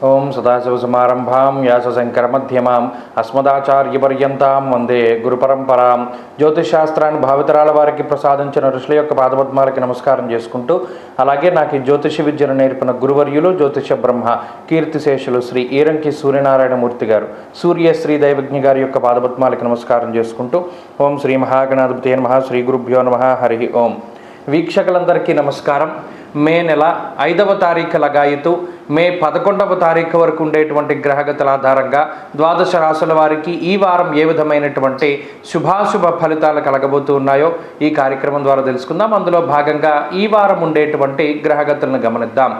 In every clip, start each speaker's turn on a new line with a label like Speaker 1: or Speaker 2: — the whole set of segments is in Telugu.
Speaker 1: ఓం సదాశివసమారంభాం వ్యాసశంకరమధ్యమాం అస్మదాచార్యపర్యంతాం వందే గురుపరంపరాం. జ్యోతిషశాస్త్రాన్ని భావితరాల వారికి ప్రసాదించిన ఋషుల యొక్క పాదపద్మాలకి నమస్కారం చేసుకుంటూ, అలాగే నాకు ఈ జ్యోతిష విద్యను నేర్పిన గురువర్యులు జ్యోతిష బ్రహ్మ కీర్తిశేషులు శ్రీ ఈరంకి సూర్యనారాయణమూర్తి గారు, సూర్యశ్రీ దైవజ్ఞ గారి యొక్క పాదపద్మాలకి నమస్కారం చేసుకుంటూ, ఓం శ్రీ మహాగణాధిపతే నమః, శ్రీ గురుభ్యో నమః, హరి ఓం. వీక్షకులందరికీ నమస్కారం. మే నెల 5వ తారీఖు లగాయితూ మే 11వ తారీఖు వరకు ఉండేటువంటి గ్రహగతుల ఆధారంగా ద్వాదశ రాశుల వారికి ఈ వారం ఏ విధమైనటువంటి శుభాశుభ ఫలితాలు కలగబోతూ ఉన్నాయో ఈ కార్యక్రమం ద్వారా తెలుసుకుందాం. అందులో భాగంగా ఈ వారం ఉండేటువంటి గ్రహగతులను గమనిద్దాం.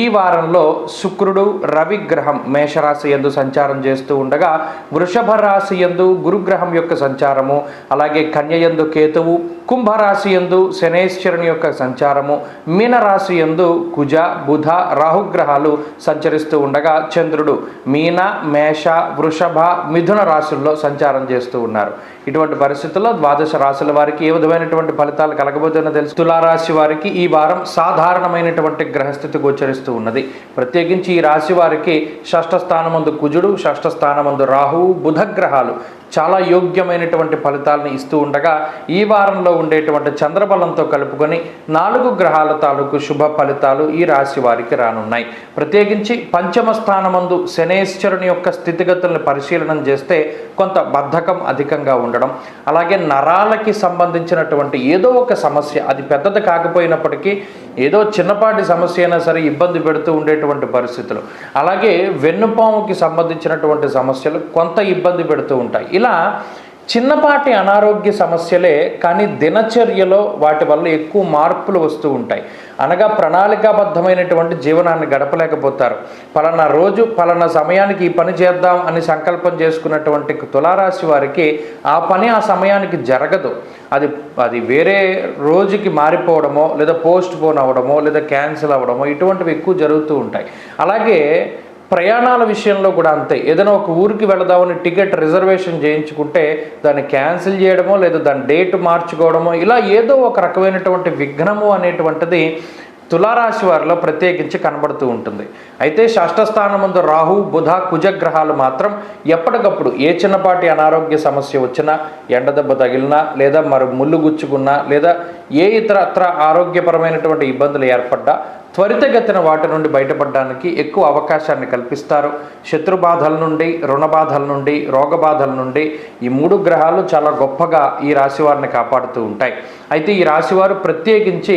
Speaker 1: ఈ వారంలో శుక్రుడు రవి గ్రహం మేషరాశి యందు సంచారం చేస్తూ ఉండగా, వృషభ రాశి యందు గురుగ్రహం యొక్క సంచారము, అలాగే కన్య యందు కేతువు, కుంభరాశి యందు శనేశ్వరుని యొక్క సంచారము, మీనరాశి యందు కుజ బుధ రాహుగ్రహాలు సంచరిస్తూ ఉండగా, చంద్రుడు మీన మేష వృషభ మిథున రాశుల్లో సంచారం చేస్తూ ఉన్నారు. ఇటువంటి పరిస్థితుల్లో ద్వాదశ రాశుల వారికి ఏ విధమైనటువంటి ఫలితాలు కలగబోతున్న తెలుసు. తులారాశి వారికి ఈ వారం సాధారణమైనటువంటి గ్రహస్థితి గోచరిస్తూ ఉన్నది. ప్రత్యేకించి ఈ రాశి వారికి షష్ఠ స్థానమందు కుజుడు, షష్ఠ స్థానమందు రాహువు, బుధ గ్రహాలు చాలా యోగ్యమైనటువంటి ఫలితాలను ఇస్తూ ఉండగా, ఈ వారంలో ఉండేటువంటి చంద్రబలంతో కలుపుకొని 4 గ్రహాల తాలూకు శుభ ఫలితాలు ఈ రాశి వారికి రానున్నాయి. ప్రత్యేకించి పంచమ స్థానమందు శనేశ్వరుని యొక్క స్థితిగతులను పరిశీలనం చేస్తే కొంత బద్ధకం అధికంగా ఉండడం, అలాగే నరాలకి సంబంధించినటువంటి ఏదో ఒక సమస్య, అది పెద్దది కాకపోయినప్పటికీ ఏదో చిన్నపాటి సమస్య అయినా సరే ఇబ్బంది పెడుతూ ఉండేటువంటి పరిస్థితులు, అలాగే వెన్నుపాముకి సంబంధించినటువంటి సమస్యలు కొంత ఇబ్బంది పెడుతూ ఉంటాయి. ఇలా చిన్నపాటి అనారోగ్య సమస్యలే, కానీ దినచర్యలో వాటి వల్ల ఎక్కువ మార్పులు వస్తూ ఉంటాయి. అనగా ప్రణాళికాబద్ధమైనటువంటి జీవనాన్ని గడపలేకపోతారు. పలానా రోజు పలానా సమయానికి ఈ పని చేద్దాం అని సంకల్పం చేసుకున్నటువంటి తులారాశి వారికి ఆ పని ఆ సమయానికి జరగదు. అది వేరే రోజుకి మారిపోవడమో, లేదా పోస్ట్ పోన్ అవ్వడమో, లేదా క్యాన్సిల్ అవ్వడమో, ఇటువంటివి ఎక్కువ జరుగుతూ ఉంటాయి. అలాగే ప్రయాణాల విషయంలో కూడా అంతే. ఏదైనా ఒక ఊరికి వెళదామని టికెట్ రిజర్వేషన్ చేయించుకుంటే దాన్ని క్యాన్సిల్ చేయడమో, లేదా దాని డేట్ మార్చుకోవడమో, ఇలా ఏదో ఒక రకమైనటువంటి విఘ్నము అనేటువంటిది తులారాశి వారిలో ప్రత్యేకించి కనబడుతూ ఉంటుంది. అయితే షష్ఠ స్థానమందు రాహు బుధ కుజగ్రహాలు మాత్రం ఎప్పటికప్పుడు ఏ చిన్నపాటి అనారోగ్య సమస్య వచ్చినా, ఎండదెబ్బ తగిలినా, లేదా మరి ముళ్ళు గుచ్చుకున్నా, లేదా ఏ ఇతరత్ర ఆరోగ్యపరమైనటువంటి ఇబ్బందులు ఏర్పడ్డా త్వరితగతిన వాటి నుండి బయటపడడానికి ఎక్కువ అవకాశాన్ని కల్పిస్తారు. శత్రుబాధల నుండి, రుణబాధల నుండి, రోగబాధల నుండి ఈ 3 గ్రహాలు చాలా గొప్పగా ఈ రాశివారిని కాపాడుతూ ఉంటాయి. అయితే ఈ రాశివారు ప్రత్యేకించి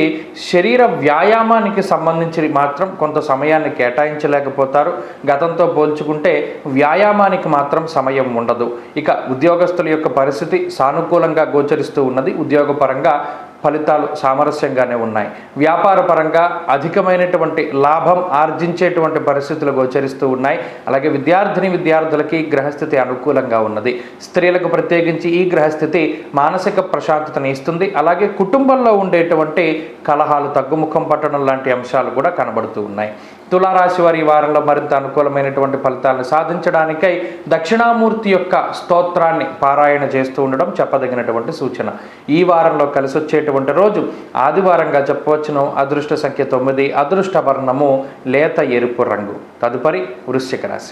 Speaker 1: శరీర వ్యాయామానికి సంబంధించి మాత్రం కొంత సమయాన్ని కేటాయించలేకపోతారు. గతంతో పోల్చుకుంటే వ్యాయామానికి మాత్రం సమయం ఉండదు. ఇక ఉద్యోగస్తుల యొక్క పరిస్థితి సానుకూలంగా గోచరిస్తూ ఉన్నది. ఉద్యోగపరంగా ఫలితాలు సామరస్యంగానే ఉన్నాయి. వ్యాపార పరంగా అధికమైనటువంటి లాభం ఆర్జించేటువంటి పరిస్థితులు గోచరిస్తూ ఉన్నాయి. అలాగే విద్యార్థులకి గ్రహస్థితి అనుకూలంగా ఉన్నది. స్త్రీలకు ప్రత్యేకించి ఈ గ్రహస్థితి మానసిక ప్రశాంతతని ఇస్తుంది. అలాగే కుటుంబంలో ఉండేటువంటి కలహాలు తగ్గుముఖం పట్టడం లాంటి అంశాలు కూడా కనబడుతూ ఉన్నాయి. తులారాశి వారి ఈ వారంలో మరింత అనుకూలమైనటువంటి ఫలితాలను సాధించడానికై దక్షిణామూర్తి యొక్క స్తోత్రాన్ని పారాయణ చేస్తూ ఉండడం చెప్పదగినటువంటి సూచన. ఈ వారంలో కలిసి వచ్చేటువంటి రోజు ఆదివారంగా చెప్పవచ్చును. అదృష్ట సంఖ్య 9, అదృష్ట వర్ణము లేత ఎరుపు రంగు. తదుపరి వృశ్చిక రాశి.